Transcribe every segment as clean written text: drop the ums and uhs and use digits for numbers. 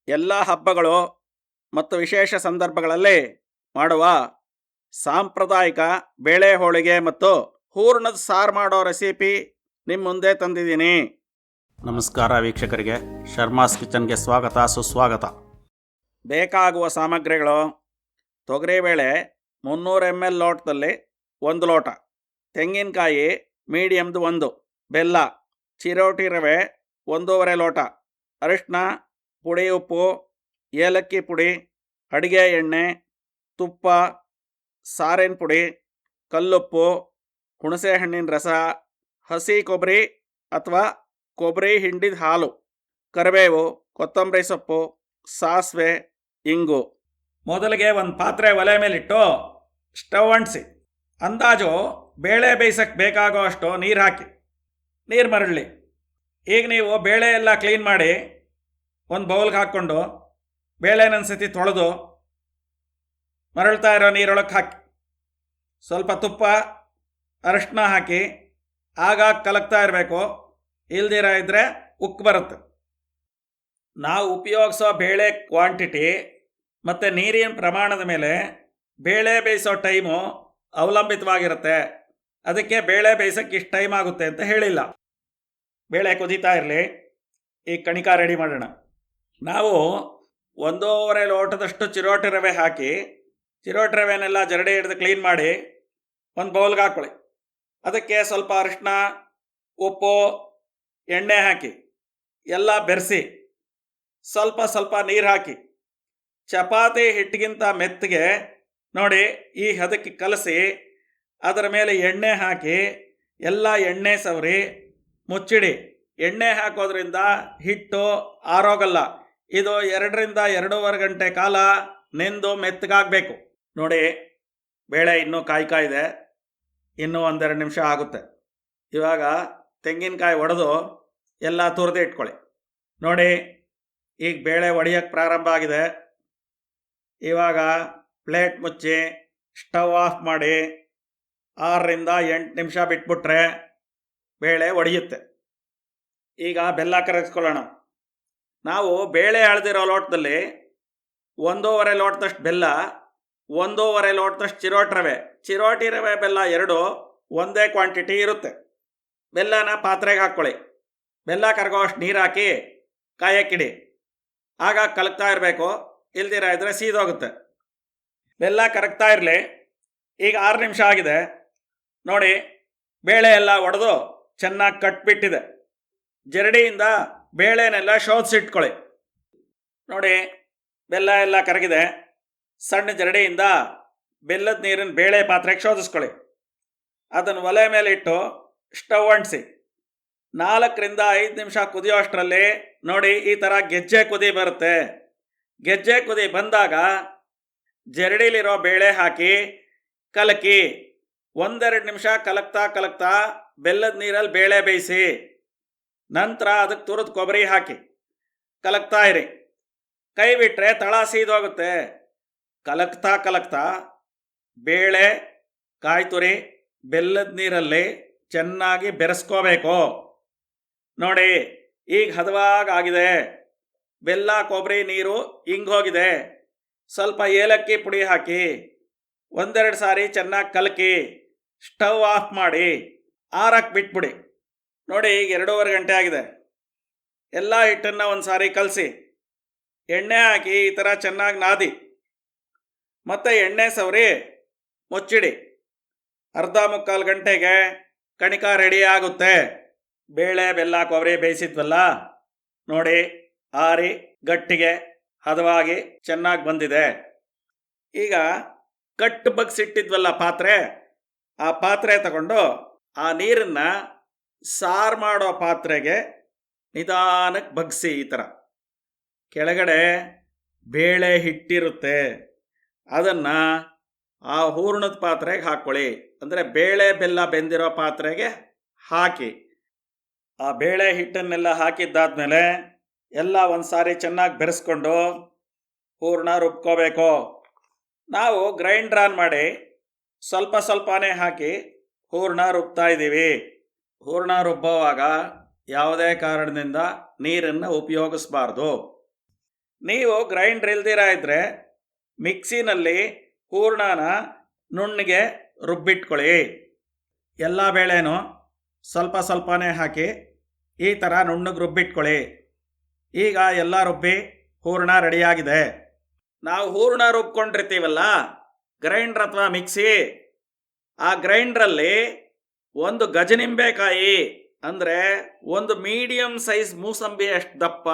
ಎಲ್ಲ ಹಬ್ಬಗಳು ಮತ್ತು ವಿಶೇಷ ಸಂದರ್ಭಗಳಲ್ಲಿ ಮಾಡುವ ಸಾಂಪ್ರದಾಯಿಕ ಬೇಳೆ ಹೋಳಿಗೆ ಮತ್ತು ಹೂರ್ಣದ ಸಾರು ಮಾಡೋ ರೆಸಿಪಿ ನಿಮ್ಮ ಮುಂದೆ ತಂದಿದ್ದೀನಿ. ನಮಸ್ಕಾರ ವೀಕ್ಷಕರಿಗೆ, ಶರ್ಮಾಸ್ ಕಿಚನ್ಗೆ ಸ್ವಾಗತ ಸುಸ್ವಾಗತ. ಬೇಕಾಗುವ ಸಾಮಗ್ರಿಗಳು: ತೊಗರಿಬೇಳೆ 300 ml ಲೋಟದಲ್ಲಿ 1 ಲೋಟ, ತೆಂಗಿನಕಾಯಿ ಮೀಡಿಯಮ್ದು 1, ಬೆಲ್ಲ, ಚಿರೋಟಿ ರವೆ 1.5 ಲೋಟ, ಅರಿಶಿನ, ಪುಡಿ ಉಪ್ಪು, ಏಲಕ್ಕಿ ಪುಡಿ, ಅಡಿಗೆ ಎಣ್ಣೆ, ತುಪ್ಪ, ಸಾರಿನ ಪುಡಿ, ಕಲ್ಲುಪ್ಪು, ಹುಣಸೆಹಣ್ಣಿನ ರಸ, ಹಸಿ ಕೊಬ್ಬರಿ ಅಥವಾ ಕೊಬ್ಬರಿ ಹಿಂಡಿದ ಹಾಲು, ಕರಿಬೇವು, ಕೊತ್ತಂಬರಿ ಸೊಪ್ಪು, ಸಾಸಿವೆ, ಇಂಗು. ಮೊದಲಿಗೆ ಒಂದು ಪಾತ್ರೆ ಒಲೆ ಮೇಲಿಟ್ಟು ಸ್ಟವ್ ಅಂಟಿಸಿ. ಅಂದಾಜು ಬೇಳೆ ಬೇಯಿಸಕ್ಕೆ ಬೇಕಾಗೋ ಅಷ್ಟು ನೀರು ಹಾಕಿ. ನೀರು ಮರಳಲಿ. ಈಗ ನೀವು ಬೇಳೆ ಎಲ್ಲ ಕ್ಲೀನ್ ಮಾಡಿ ಒಂದು ಬೌಲ್ಗೆ ಹಾಕ್ಕೊಂಡು ಬೇಳೆನ ಸತಿ ತೊಳೆದು ಮರಳ್ತಾ ಇರೋ ನೀರೊಳಗೆ ಹಾಕಿ ಸ್ವಲ್ಪ ತುಪ್ಪ, ಅರಿಶಿನ ಹಾಕಿ ಆಗಾಗ ಕಲಕ್ತಾ ಇರಬೇಕು. ಇಲ್ದಿರ ಇದ್ದರೆ ಉಕ್ಕು ಬರುತ್ತೆ. ನಾವು ಉಪಯೋಗಿಸೋ ಬೇಳೆ ಕ್ವಾಂಟಿಟಿ ಮತ್ತು ನೀರಿನ ಪ್ರಮಾಣದ ಮೇಲೆ ಬೇಳೆ ಬೇಯಿಸೋ ಟೈಮು ಅವಲಂಬಿತವಾಗಿರುತ್ತೆ. ಅದಕ್ಕೆ ಬೇಳೆ ಬೇಯಿಸೋಕ್ಕೆ ಇಷ್ಟು ಟೈಮ್ ಆಗುತ್ತೆ ಅಂತ ಹೇಳಿಲ್ಲ. ಬೇಳೆ ಕುದೀತಾ ಇರಲಿ. ಈಗ ಕಣಿಕ ರೆಡಿ ಮಾಡೋಣ. ನಾವು 1.5 ಲೋಟದಷ್ಟು ಚಿರೋಟಿ ರವೆ ಹಾಕಿ, ಚಿರೋಟಿ ರವೆನೆಲ್ಲ ಜರಡಿ ಹಿಡಿದು ಕ್ಲೀನ್ ಮಾಡಿ ಒಂದು ಬೌಲ್ಗೆ ಹಾಕ್ಕೊಳ್ಳಿ. ಅದಕ್ಕೆ ಸ್ವಲ್ಪ ಅರಿಶಿನ, ಉಪ್ಪು, ಎಣ್ಣೆ ಹಾಕಿ ಎಲ್ಲ ಬೆರೆಸಿ ಸ್ವಲ್ಪ ಸ್ವಲ್ಪ ನೀರು ಹಾಕಿ ಚಪಾತಿ ಹಿಟ್ಟಿಗಿಂತ ಮೆತ್ತಗೆ ನೋಡಿ ಈ ಹದಕ್ಕೆ ಕಲಸಿ ಅದರ ಮೇಲೆ ಎಣ್ಣೆ ಹಾಕಿ ಎಲ್ಲ ಎಣ್ಣೆ ಸವರಿ ಮುಚ್ಚಿಡಿ. ಎಣ್ಣೆ ಹಾಕೋದ್ರಿಂದ ಹಿಟ್ಟು ಆರೋಗಲ್ಲ. ಇದು 2 ರಿಂದ 2.5 ಗಂಟೆ ಕಾಲ ನೆಂದು ಮೆತ್ತಗಾಗಬೇಕು. ನೋಡಿ, ಬೇಳೆ ಇನ್ನೂ ಕಾಯ್ದೆ, ಇನ್ನೂ 1-2 ನಿಮಿಷ ಆಗುತ್ತೆ. ಇವಾಗ ತೆಂಗಿನಕಾಯಿ ಒಡೆದು ಎಲ್ಲ ತುರಿದು ಇಟ್ಕೊಳ್ಳಿ. ನೋಡಿ, ಈಗ ಬೇಳೆ ಒಡೆಯೋಕ್ಕೆ ಪ್ರಾರಂಭ ಆಗಿದೆ. ಇವಾಗ ಪ್ಲೇಟ್ ಮುಚ್ಚಿ ಸ್ಟವ್ ಆಫ್ ಮಾಡಿ 6 ರಿಂದ 8 ನಿಮಿಷ ಬಿಟ್ಬಿಟ್ರೆ ಬೇಳೆ ಒಡೆಯುತ್ತೆ. ಈಗ ಬೆಲ್ಲ ಕರಗಿಸ್ಕೊಳ್ಳೋಣ. ನಾವು ಬೇಳೆ ಅಳೆದಿರೋ ಲೋಟದಲ್ಲಿ 1.5 ಲೋಟದಷ್ಟು ಬೆಲ್ಲ, 1.5 ಲೋಟದಷ್ಟು ಚಿರೋಟಿ ರವೆ ಬೆಲ್ಲ ಎರಡೂ ಒಂದೇ ಕ್ವಾಂಟಿಟಿ ಇರುತ್ತೆ. ಬೆಲ್ಲನ ಪಾತ್ರೆಗೆ ಹಾಕ್ಕೊಳ್ಳಿ. ಬೆಲ್ಲ ಕರಗೋಷ್ಟು ನೀರು ಹಾಕಿ ಕಾಯಕ್ಕಿಡಿ. ಆಗ ಕಲಕ್ತಾ ಇರಬೇಕು, ಇಲ್ದಿರ ಇದ್ರೆ ಸೀದೋಗುತ್ತೆ. ಬೆಲ್ಲ ಕರಗ್ತಾ ಇರಲಿ. ಈಗ 6 ನಿಮಿಷ ಆಗಿದೆ. ನೋಡಿ, ಬೇಳೆ ಎಲ್ಲ ಒಡೆದು ಚೆನ್ನಾಗಿ ಕಟ್ಬಿಟ್ಟಿದೆ. ಜರಡಿಯಿಂದ ಬೇಳೆನೆಲ್ಲ ಶೋಧಿಸಿಟ್ಕೊಳ್ಳಿ. ನೋಡಿ, ಬೆಲ್ಲ ಎಲ್ಲ ಕರಗಿದೆ. ಸಣ್ಣ ಜರಡಿಯಿಂದ ಬೆಲ್ಲದ ನೀರಿನ ಬೇಳೆ ಪಾತ್ರೆಗೆ ಶೋಧಿಸ್ಕೊಳ್ಳಿ. ಅದನ್ನು ಒಲೆ ಮೇಲೆ ಇಟ್ಟು ಸ್ಟವ್ ಅಂಟಿಸಿ. 4 ರಿಂದ 5 ನಿಮಿಷ ಕುದಿಯೋ ಅಷ್ಟರಲ್ಲಿ ನೋಡಿ ಈ ಥರ ಗೆಜ್ಜೆ ಕುದಿ ಬರುತ್ತೆ. ಗೆಜ್ಜೆ ಕುದಿ ಬಂದಾಗ ಜರಡಿಲಿರೋ ಬೇಳೆ ಹಾಕಿ ಕಲಕಿ 1-2 ನಿಮಿಷ ಕಲಕ್ತಾ ಬೆಲ್ಲದ ನೀರಲ್ಲಿ ಬೇಳೆ ಬೇಯಿಸಿ. ನಂತರ ಅದಕ್ಕೆ ತುರಿದ ಕೊಬ್ಬರಿ ಹಾಕಿ ಕಲಕ್ತಾ ಇರಿ. ಕೈ ಬಿಟ್ಟರೆ ತಳ ಸೀದೋಗುತ್ತೆ. ಕಲಕ್ತಾ ಬೇಳೆ, ಕಾಯಿ ತುರಿ ಬೆಲ್ಲದ ನೀರಲ್ಲಿ ಚೆನ್ನಾಗಿ ಬೆರೆಸ್ಕೋಬೇಕು. ನೋಡಿ, ಈಗ ಹದವಾಗಿದೆ. ಬೆಲ್ಲ, ಕೊಬ್ಬರಿ, ನೀರು ಇಂಗೋಗಿದೆ. ಸ್ವಲ್ಪ ಏಲಕ್ಕಿ ಪುಡಿ ಹಾಕಿ 1-2 ಸಾರಿ ಚೆನ್ನಾಗಿ ಕಲಕಿ ಸ್ಟವ್ ಆಫ್ ಮಾಡಿ ಆರಕ್ಕೆ ಬಿಟ್ಬಿಡಿ. ನೋಡಿ, ಈಗ 2.5 ಗಂಟೆ ಆಗಿದೆ. ಎಲ್ಲ ಹಿಟ್ಟನ್ನು ಒಂದು ಸಾರಿ ಕಲಸಿ ಎಣ್ಣೆ ಹಾಕಿ ಈ ಥರ ಚೆನ್ನಾಗಿ ನಾದಿ ಮತ್ತು ಎಣ್ಣೆ ಸವರಿ ಮುಚ್ಚಿಡಿ. 1/2-3 ಗಂಟೆಗೆ ಕಣಿಕ ರೆಡಿ ಆಗುತ್ತೆ. ಬೇಳೆ, ಬೆಲ್ಲ, ಕೊಬ್ಬರಿ ಬೇಯಿಸಿದ್ವಲ್ಲ, ನೋಡಿ ಆರಿ ಗಟ್ಟಿಗೆ ಹದವಾಗಿ ಚೆನ್ನಾಗಿ ಬಂದಿದೆ. ಈಗ ಕಟ್ಟು ಬಗ್ಸಿಟ್ಟಿದ್ವಲ್ಲ ಪಾತ್ರೆ, ಆ ಪಾತ್ರೆ ತಗೊಂಡು ಆ ನೀರನ್ನು ಸಾರು ಮಾಡೋ ಪಾತ್ರೆಗೆ ನಿಧಾನಕ್ಕೆ ಬಗ್ಸಿ. ಈ ಥರ ಕೆಳಗಡೆ ಬೇಳೆ ಹಿಟ್ಟಿರುತ್ತೆ, ಅದನ್ನು ಆ ಹೂರ್ಣದ ಪಾತ್ರೆಗೆ ಹಾಕ್ಕೊಳ್ಳಿ. ಅಂದರೆ ಬೇಳೆ ಬೆಲ್ಲ ಬೆಂದಿರೋ ಪಾತ್ರೆಗೆ ಹಾಕಿ ಆ ಬೇಳೆ ಹಿಟ್ಟನ್ನೆಲ್ಲ ಹಾಕಿದ್ದಾದ್ಮೇಲೆ ಎಲ್ಲ ಒಂದು ಸಾರಿ ಚೆನ್ನಾಗಿ ಬೆರೆಸ್ಕೊಂಡು ಹೂರ್ಣ ರುಬ್ಕೋಬೇಕು. ನಾವು ಗ್ರೈಂಡ್ರ್ ಆನ್ ಮಾಡಿ ಸ್ವಲ್ಪ ಸ್ವಲ್ಪನೇ ಹಾಕಿ ಹೂರ್ಣ ರುಬ್ತಾ ಇದ್ದೀವಿ. ಹೂರ್ಣ ರುಬ್ಬೋವಾಗ ಯಾವುದೇ ಕಾರಣದಿಂದ ನೀರನ್ನು ಉಪಯೋಗಿಸಬಾರ್ದು. ನೀವು ಗ್ರೈಂಡ್ರ್ ಇಲ್ದಿರ ಇದ್ರೆ ಮಿಕ್ಸಿನಲ್ಲಿ ಹೂರ್ಣನ ನುಣ್ಣಗೆ ರುಬ್ಬಿಟ್ಕೊಳ್ಳಿ. ಎಲ್ಲ ಬೇಳೆನೂ ಸ್ವಲ್ಪ ಸ್ವಲ್ಪನೇ ಹಾಕಿ ಈ ಥರ ನುಣ್ಣಗೆ ರುಬ್ಬಿಟ್ಕೊಳ್ಳಿ. ಈಗ ಎಲ್ಲ ರುಬ್ಬಿ ಹೂರ್ಣ ರೆಡಿಯಾಗಿದೆ. ನಾವು ಹೂರ್ಣ ರುಬ್ಕೊಂಡಿರ್ತೀವಲ್ಲ ಗ್ರೈಂಡ್ರ್ ಅಥವಾ ಮಿಕ್ಸಿ, ಆ ಗ್ರೈಂಡ್ರಲ್ಲಿ ಒಂದು ಗಜನಿಂಬೆಕಾಯಿ ಅಂದರೆ ಒಂದು ಮೀಡಿಯಂ ಸೈಜ್ ಮೂಸಂಬಿ ಅಷ್ಟು ದಪ್ಪ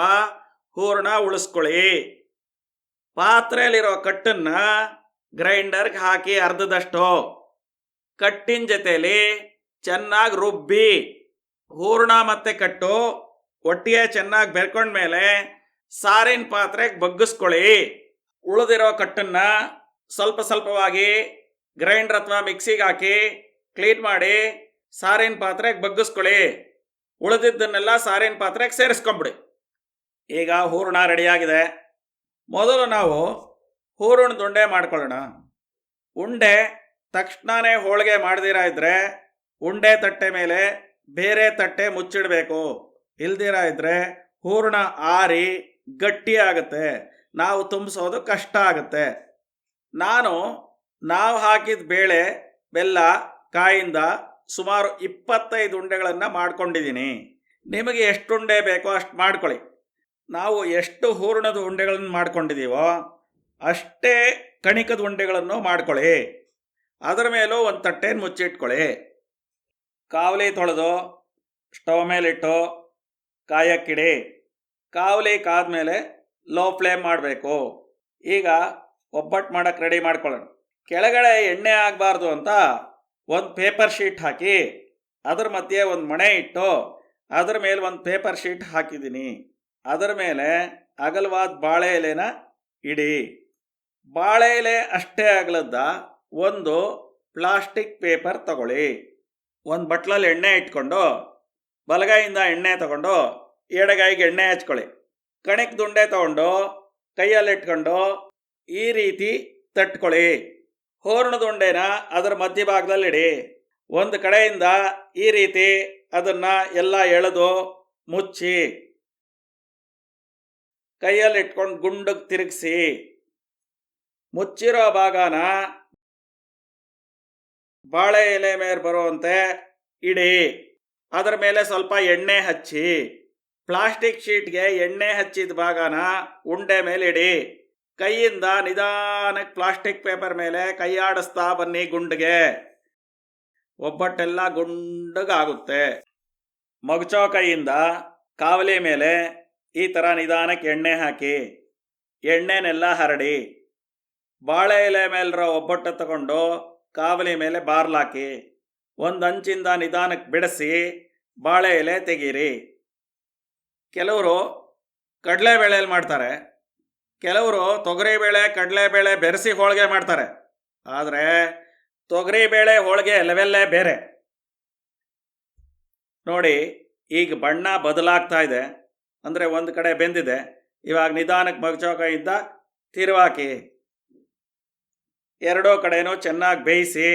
ಹೂರ್ಣ ಉಳಿಸ್ಕೊಳ್ಳಿ. ಪಾತ್ರೆಯಲ್ಲಿರೋ ಕಟ್ಟನ್ನು ಗ್ರೈಂಡರ್ಗೆ ಹಾಕಿ ಅರ್ಧದಷ್ಟು ಕಟ್ಟಿನ ಜೊತೆಯಲ್ಲಿ ಚೆನ್ನಾಗಿ ರುಬ್ಬಿ ಹೂರ್ಣ ಮತ್ತು ಕಟ್ಟು ಒಟ್ಟಿಗೆ ಚೆನ್ನಾಗಿ ಬೆರ್ಕೊಂಡ್ಮೇಲೆ ಸಾರಿನ ಪಾತ್ರೆಗೆ ಬಗ್ಗಿಸ್ಕೊಳ್ಳಿ. ಉಳಿದಿರೋ ಕಟ್ಟನ್ನು ಸ್ವಲ್ಪ ಸ್ವಲ್ಪವಾಗಿ ಗ್ರೈಂಡರ್ ಅಥವಾ ಮಿಕ್ಸಿಗೆ ಹಾಕಿ ಕ್ಲೀನ್ ಮಾಡಿ ಸಾರಿನ ಪಾತ್ರೆಗೆ ಬಗ್ಗಿಸ್ಕೊಳ್ಳಿ. ಉಳಿದಿದ್ದನ್ನೆಲ್ಲ ಸಾರಿನ ಪಾತ್ರೆಗೆ ಸೇರಿಸ್ಕೊಂಬಿಡಿ. ಈಗ ಹೂರ್ಣ ರೆಡಿಯಾಗಿದೆ. ಮೊದಲು ನಾವು ಹೂರಣದ ಉಂಡೆ ಮಾಡ್ಕೊಳ್ಳೋಣ. ಉಂಡೆ ತಕ್ಷಣವೇ ಹೋಳಿಗೆ ಮಾಡದಿರ ಇದ್ದರೆ ಉಂಡೆ ತಟ್ಟೆ ಮೇಲೆ ಬೇರೆ ತಟ್ಟೆ ಮುಚ್ಚಿಡಬೇಕು. ಇಲ್ದಿರ ಇದ್ದರೆ ಹೂರ್ಣ ಆರಿ ಗಟ್ಟಿ ಆಗುತ್ತೆ, ನಾವು ತುಂಬಿಸೋದು ಕಷ್ಟ ಆಗುತ್ತೆ. ನಾವು ಹಾಕಿದ ಬೇಳೆ ಬೆಲ್ಲ ಕಾಯಿಂದ ಸುಮಾರು 25 ಉಂಡೆಗಳನ್ನು ಮಾಡ್ಕೊಂಡಿದ್ದೀನಿ. ನಿಮಗೆ ಎಷ್ಟು ಉಂಡೆ ಬೇಕೋ ಅಷ್ಟು ಮಾಡ್ಕೊಳ್ಳಿ. ನಾವು ಎಷ್ಟು ಹೂರಣದ ಉಂಡೆಗಳನ್ನು ಮಾಡ್ಕೊಂಡಿದ್ದೀವೋ ಅಷ್ಟೇ ಕಣಿಕದ ಉಂಡೆಗಳನ್ನು ಮಾಡ್ಕೊಳ್ಳಿ. ಅದರ ಮೇಲೂ ಒಂದು ತಟ್ಟೆನ ಮುಚ್ಚಿಟ್ಕೊಳ್ಳಿ. ಕಾವಲಿ ತೊಳೆದು ಸ್ಟವ್ ಮೇಲಿಟ್ಟು ಕಾಯಕ್ಕಿಡಿ. ಕಾವಲಿ ಕಾದ್ಮೇಲೆ ಲೋ ಫ್ಲೇಮ್ ಮಾಡಬೇಕು. ಈಗ ಒಬ್ಬಟ್ಟು ಮಾಡೋಕ್ಕೆ ರೆಡಿ ಮಾಡ್ಕೊಳ್ಳೋಣ. ಕೆಳಗಡೆ ಎಣ್ಣೆ ಆಗಬಾರ್ದು ಅಂತ ಒಂದು ಪೇಪರ್ ಶೀಟ್ ಹಾಕಿ ಅದರ ಮಧ್ಯೆ ಒಂದು ಮಣೆ ಇಟ್ಟು ಅದರ ಮೇಲೆ ಒಂದು ಪೇಪರ್ ಶೀಟ್ ಹಾಕಿದ್ದೀನಿ. ಅದರ ಮೇಲೆ ಅಗಲವಾದ ಬಾಳೆ ಎಲೆನ ಇಡಿ. ಬಾಳೆ ಎಲೆ ಅಷ್ಟೇ ಅಗಲದ ಒಂದು ಪ್ಲಾಸ್ಟಿಕ್ ಪೇಪರ್ ತಗೊಳ್ಳಿ. ಒಂದು ಬಟ್ಲಲ್ಲಿ ಎಣ್ಣೆ ಇಟ್ಕೊಂಡು ಬಲಗೈಯಿಂದ ಎಣ್ಣೆ ತಗೊಂಡು ಎಡಗೈಗೆ ಎಣ್ಣೆ ಹಚ್ಕೊಳ್ಳಿ. ಕಣಿಕ್ ದುಂಡೆ ತಗೊಂಡು ಕೈಯಲ್ಲಿ ಇಟ್ಕೊಂಡು ಈ ರೀತಿ ತಟ್ಕೊಳ್ಳಿ. ಹೂರಣದ ಉಂಡೆನ ಅದರ ಮಧ್ಯಭಾಗದಲ್ಲಿಡಿ. ಒಂದು ಕಡೆಯಿಂದ ಈ ರೀತಿ ಅದನ್ನು ಎಲ್ಲ ಎಳೆದು ಮುಚ್ಚಿ ಕೈಯಲ್ಲಿ ಇಟ್ಕೊಂಡು ಗುಂಡಿಗೆ ತಿರುಗಿಸಿ ಮುಚ್ಚಿರೋ ಭಾಗನ ಬಾಳೆ ಎಲೆ ಮೇಲೆ ಬರುವಂತೆ ಇಡಿ. ಅದರ ಮೇಲೆ ಸ್ವಲ್ಪ ಎಣ್ಣೆ ಹಚ್ಚಿ ಪ್ಲಾಸ್ಟಿಕ್ ಶೀಟ್ಗೆ ಎಣ್ಣೆ ಹಚ್ಚಿದ ಭಾಗನ ಉಂಡೆ ಮೇಲೆ ಇಡಿ. ಕೈಯಿಂದ ನಿಧಾನಕ್ಕೆ ಪ್ಲಾಸ್ಟಿಕ್ ಪೇಪರ್ ಮೇಲೆ ಕೈ ಆಡಿಸ್ತಾ ಬನ್ನಿ ಗುಂಡಿಗೆ. ಒಬ್ಬಟ್ಟೆಲ್ಲ ಗುಂಡಗಾಗುತ್ತೆ. ಮಗುಚೋ ಕೈಯಿಂದ ಕಾವಲಿ ಮೇಲೆ ಈ ಥರ ನಿಧಾನಕ್ಕೆ ಎಣ್ಣೆ ಹಾಕಿ ಎಣ್ಣೆನೆಲ್ಲ ಹರಡಿ ಬಾಳೆ ಎಲೆ ಮೇಲಿರೋ ಒಬ್ಬಟ್ಟು ತಗೊಂಡು ಕಾವಲಿ ಮೇಲೆ ಬಾರ್ಲಾಕಿ ಒಂದು ಅಂಚಿಂದ ನಿಧಾನಕ್ಕೆ ಬಿಡಿಸಿ ಬಾಳೆ ಎಲೆ ತೆಗೀರಿ. ಕೆಲವರು ಕಡಲೆಬೇಳೆಯಲ್ಲಿ ಮಾಡ್ತಾರೆ, ಕೆಲವರು ತೊಗರಿಬೇಳೆ ಕಡಲೆಬೇಳೆ ಬೆರೆಸಿ ಹೋಳಿಗೆ ಮಾಡ್ತಾರೆ. ಆದರೆ ತೊಗರಿಬೇಳೆ ಹೋಳಿಗೆ ಲೆವೆಲ್ಲೇ ಬೇರೆ. ನೋಡಿ, ಈಗ ಬಣ್ಣ ಬದಲಾಗ್ತಾ ಇದೆ, ಅಂದರೆ ಒಂದು ಕಡೆ ಬೆಂದಿದೆ. ಇವಾಗ ನಿಧಾನಕ್ಕೆ ಮಗಚೋಕೈಯಿಂದ ತಿರುವಾಕಿ ಎರಡೂ ಕಡೆನೂ ಚೆನ್ನಾಗಿ ಬೇಯಿಸಿ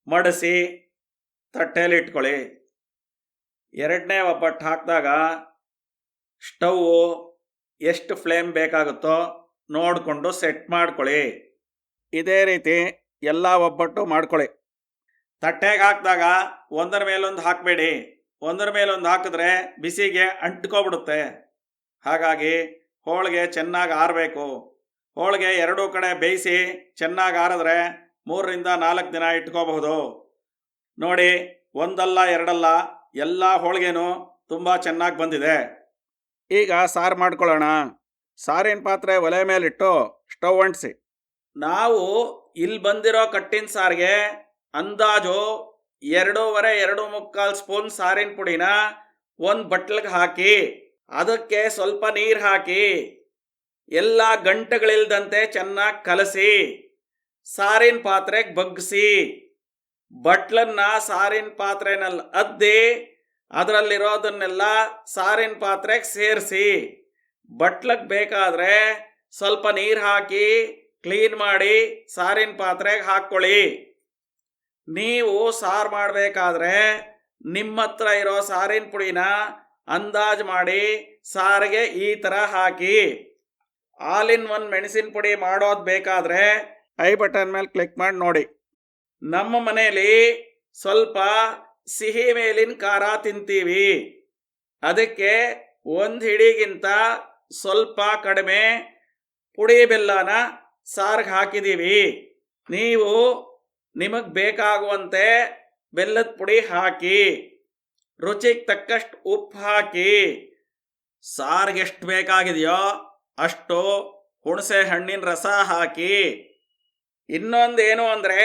ಮಡಿಸಿ ತಟ್ಟೆಯಲ್ಲಿ ಇಟ್ಕೊಳ್ಳಿ. ಎರಡನೇ ಒಬ್ಬಟ್ಟು ಹಾಕಿದಾಗ ಸ್ಟವ್ವು ಎಷ್ಟು ಫ್ಲೇಮ್ ಬೇಕಾಗುತ್ತೋ ನೋಡಿಕೊಂಡು ಸೆಟ್ ಮಾಡ್ಕೊಳ್ಳಿ. ಇದೇ ರೀತಿ ಎಲ್ಲ ಒಬ್ಬಟ್ಟು ಮಾಡ್ಕೊಳ್ಳಿ. ತಟ್ಟೆಗೆ ಹಾಕಿದಾಗ ಒಂದರ ಮೇಲೊಂದು ಹಾಕಬೇಡಿ. ಒಂದರ ಮೇಲೊಂದು ಹಾಕಿದ್ರೆ ಬಿಸಿಗೆ ಅಂಟ್ಕೊಬಿಡುತ್ತೆ. ಹಾಗಾಗಿ ಹೋಳಿಗೆ ಚೆನ್ನಾಗಿ ಆರಬೇಕು. ಹೋಳಿಗೆ ಎರಡೂ ಕಡೆ ಬೇಯಿಸಿ ಚೆನ್ನಾಗಿ ಆರಿದ್ರೆ 3ರಿಂದ 4 ದಿನ ಇಟ್ಕೋಬಹುದು. ನೋಡಿ, ಒಂದಲ್ಲ ಎರಡಲ್ಲ, ಎಲ್ಲ ಹೋಳಿಗೆನೂ ತುಂಬ ಚೆನ್ನಾಗಿ ಬಂದಿದೆ. ಈಗ ಸಾರು ಮಾಡ್ಕೊಳ್ಳೋಣ. ಸಾರಿನ ಪಾತ್ರೆ ಒಲೆ ಮೇಲಿಟ್ಟು ಸ್ಟವ್ ಅಂಟಿಸಿ. ನಾವು ಇಲ್ಲಿ ಬಂದಿರೋ ಕಟ್ಟಿನ ಸಾರಿಗೆ ಅಂದಾಜು 2.5-2.75 ಸ್ಪೂನ್ ಸಾರಿನ ಪುಡಿನ ಒಂದು ಬಟ್ಲಿಗೆ ಹಾಕಿ ಅದಕ್ಕೆ ಸ್ವಲ್ಪ ನೀರು ಹಾಕಿ ಎಲ್ಲ ಗಂಟುಗಳಿಲ್ದಂತೆ ಚೆನ್ನಾಗಿ ಕಲಸಿ ಸಾರಿನ ಪಾತ್ರೆಗೆ ಬಗ್ಗಿಸಿ ಬಟ್ಲನ್ನ ಸಾರಿನ ಪಾತ್ರೆನಲ್ಲಿ ಅದ್ದಿ ಅದರಲ್ಲಿರೋದನ್ನೆಲ್ಲ ಸಾರಿನ ಪಾತ್ರೆಗೆ ಸೇರಿಸಿ ಬಟ್ಲಿಗೆ ಬೇಕಾದರೆ ಸ್ವಲ್ಪ ನೀರು ಹಾಕಿ ಕ್ಲೀನ್ ಮಾಡಿ ಸಾರಿನ ಪಾತ್ರೆಗೆ ಹಾಕ್ಕೊಳ್ಳಿ. ನೀವು ಸಾರು ಮಾಡಬೇಕಾದ್ರೆ ನಿಮ್ಮ ಹತ್ರ ಇರೋ ಸಾರಿನ ಪುಡಿನ ಅಂದಾಜು ಮಾಡಿ ಸಾರಿಗೆ ಈ ಥರ ಹಾಕಿ ಆಲ್ ಇನ್ ಒನ್ ಮೆಣಸಿನ ಪುಡಿ ಮಾಡೋದು ಬೇಕಾದರೆ ಐ ಬಟನ್ ಮೇಲೆ ಕ್ಲಿಕ್ ಮಾಡಿ ನೋಡಿ. ನಮ್ಮ ಮನೆಯಲ್ಲಿ ಸ್ವಲ್ಪ ಸಿಹಿ ಮೇಲಿನ ಖಾರ ತಿಂತೀವಿ, ಅದಕ್ಕೆ ಒಂದು ಹಿಡಿಗಿಂತ ಸ್ವಲ್ಪ ಕಡಿಮೆ ಪುಡಿ ಬೆಲ್ಲನ ಸಾರಿಗೆ ಹಾಕಿದ್ದೀವಿ. ನೀವು ನಿಮಗೆ ಬೇಕಾಗುವಂತೆ ಬೆಲ್ಲದ ಪುಡಿ ಹಾಕಿ, ರುಚಿಗೆ ತಕ್ಕಷ್ಟು ಉಪ್ಪು ಹಾಕಿ, ಸಾರಿಗೆ ಎಷ್ಟು ಬೇಕಾಗಿದೆಯೋ ಅಷ್ಟು ಹುಣಸೆ ಹಣ್ಣಿನ ರಸ ಹಾಕಿ. ಇನ್ನೊಂದೇನು ಅಂದರೆ,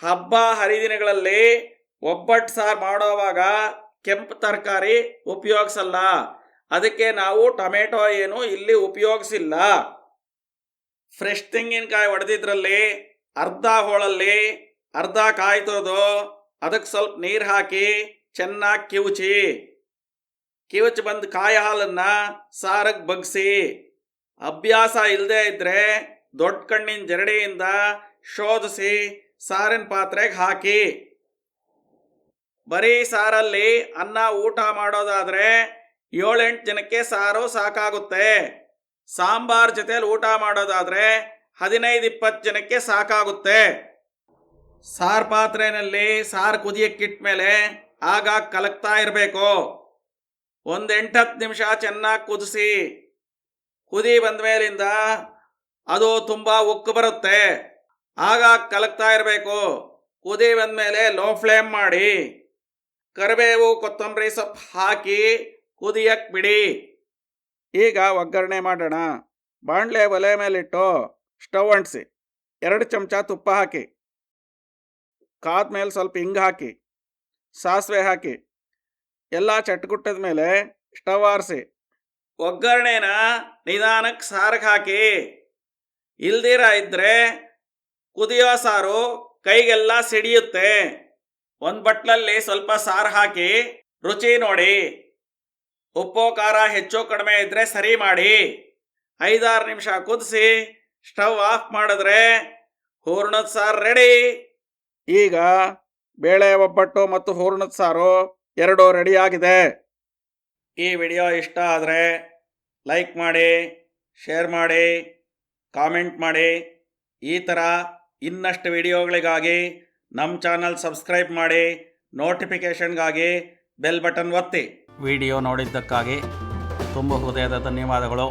ಹಬ್ಬ ಹರಿದಿನಗಳಲ್ಲಿ ಒಬ್ಬಟ್ಟು ಸಾರು ಮಾಡೋವಾಗ ಕೆಂಪು ತರಕಾರಿ ಉಪಯೋಗಿಸಲ್ಲ, ಅದಕ್ಕೆ ನಾವು ಟೊಮೆಟೊ ಏನು ಇಲ್ಲಿ ಉಪಯೋಗಿಸಿಲ್ಲ. ಫ್ರೆಶ್ ತೆಂಗಿನಕಾಯಿ ಒಡೆದಿದ್ರಲ್ಲಿ ಅರ್ಧ ಹೋಳಲ್ಲಿ ಅರ್ಧ ಕಾಯಿ ತುರಿದು ಅದಕ್ಕೆ ಸ್ವಲ್ಪ ನೀರು ಹಾಕಿ ಚೆನ್ನಾಗಿ ಕಿವುಚಿ ಬಂದ ಕಾಯಿ ಹಾಲನ್ನು ಸಾರಿಗೆ ಬಗ್ಸಿ. ಅಭ್ಯಾಸ ಇಲ್ಲದೆ ಇದ್ದರೆ ದೊಡ್ಡ ಕಣ್ಣಿನ ಜರಡಿಯಿಂದ ಶೋಧಿಸಿ ಸಾರಿನ ಪಾತ್ರೆಗೆ ಹಾಕಿ. ಬರೀ ಸಾರಲ್ಲಿ ಅನ್ನ ಊಟ ಮಾಡೋದಾದರೆ 7-8 ಜನಕ್ಕೆ ಸಾರು ಸಾಕಾಗುತ್ತೆ. ಸಾಂಬಾರ್ ಜೊತೆಲಿ ಊಟ ಮಾಡೋದಾದರೆ 15-20 ಜನಕ್ಕೆ ಸಾಕಾಗುತ್ತೆ. ಸಾರು ಪಾತ್ರೆಯಲ್ಲಿ ಸಾರು ಕುದಿಯಕ್ಕಿಟ್ಟ ಮೇಲೆ ಆಗಾಗ ಕಲಕ್ತಾ ಇರಬೇಕು. ಒಂದು 8-10 ನಿಮಿಷ ಚೆನ್ನಾಗಿ ಕುದಿಸಿ. ಕುದಿ ಬಂದ ಮೇಲಿಂದ ಅದು ತುಂಬ ಉಕ್ಕು ಬರುತ್ತೆ, ಆಗಾಗ ಕಲಕ್ತಾ ಇರಬೇಕು. ಕುದಿ ಬಂದಮೇಲೆ ಲೋ ಫ್ಲೇಮ್ ಮಾಡಿ ಕರಿಬೇವು ಕೊತ್ತಂಬರಿ ಸೊಪ್ಪು ಹಾಕಿ ಕುದಿಯಕ್ಕೆ ಬಿಡಿ. ಈಗ ಒಗ್ಗರಣೆ ಮಾಡೋಣ. ಬಾಣಲೆ ಒಲೆ ಮೇಲಿಟ್ಟು ಸ್ಟವ್ ಅಂಟಿಸಿ 2 ಚಮಚ ತುಪ್ಪ ಹಾಕಿ, ಕಾದ್ಮೇಲೆ ಸ್ವಲ್ಪ ಹಿಂಗೆ ಹಾಕಿ, ಸಾಸಿವೆ ಹಾಕಿ, ಎಲ್ಲ ಚಟ್ಗುಟ್ಟದ ಮೇಲೆ ಸ್ಟವ್ ಆರಿಸಿ ಒಗ್ಗರಣೆನ ನಿಧಾನಕ್ಕೆ ಸಾರಿಗೆ ಹಾಕಿ. ಇಲ್ದಿರ ಇದ್ದರೆ ಕುದಿಯೋ ಸಾರು ಕೈಗೆಲ್ಲ ಸಿಡಿಯುತ್ತೆ. ಒಂದು ಬಟ್ಲಲ್ಲಿ ಸ್ವಲ್ಪ ಸಾರು ಹಾಕಿ ರುಚಿ ನೋಡಿ. ಉಪ್ಪು ಖಾರ ಹೆಚ್ಚು ಕಡಿಮೆ ಇದ್ದರೆ ಸರಿ ಮಾಡಿ. 5-6 ನಿಮಿಷ ಕುದಿಸಿ ಸ್ಟವ್ ಆಫ್ ಮಾಡಿದ್ರೆ ಹೂರ್ಣದ ಸಾರು ರೆಡಿ. ಈಗ ಬೇಳೆ ಒಬ್ಬಟ್ಟು ಮತ್ತು ಹೂರ್ಣದ ಸಾರು ಎರಡೂ ರೆಡಿಯಾಗಿದೆ. ಈ ವಿಡಿಯೋ ಇಷ್ಟ ಆದರೆ ಲೈಕ್ ಮಾಡಿ, ಶೇರ್ ಮಾಡಿ, ಕಾಮೆಂಟ್ ಮಾಡಿ. ಈ ಥರ ಇನ್ನಷ್ಟು ವಿಡಿಯೋಗಳಿಗಾಗಿ ನಮ್ಮ ಚಾನಲ್ ಸಬ್ಸ್ಕ್ರೈಬ್ ಮಾಡಿ, ನೋಟಿಫಿಕೇಷನ್ಗಾಗಿ ಬೆಲ್ ಬಟನ್ ಒತ್ತಿ. ವಿಡಿಯೋ ನೋಡಿದ್ದಕ್ಕಾಗಿ ತುಂಬ ಹೃದಯದ ಧನ್ಯವಾದಗಳು.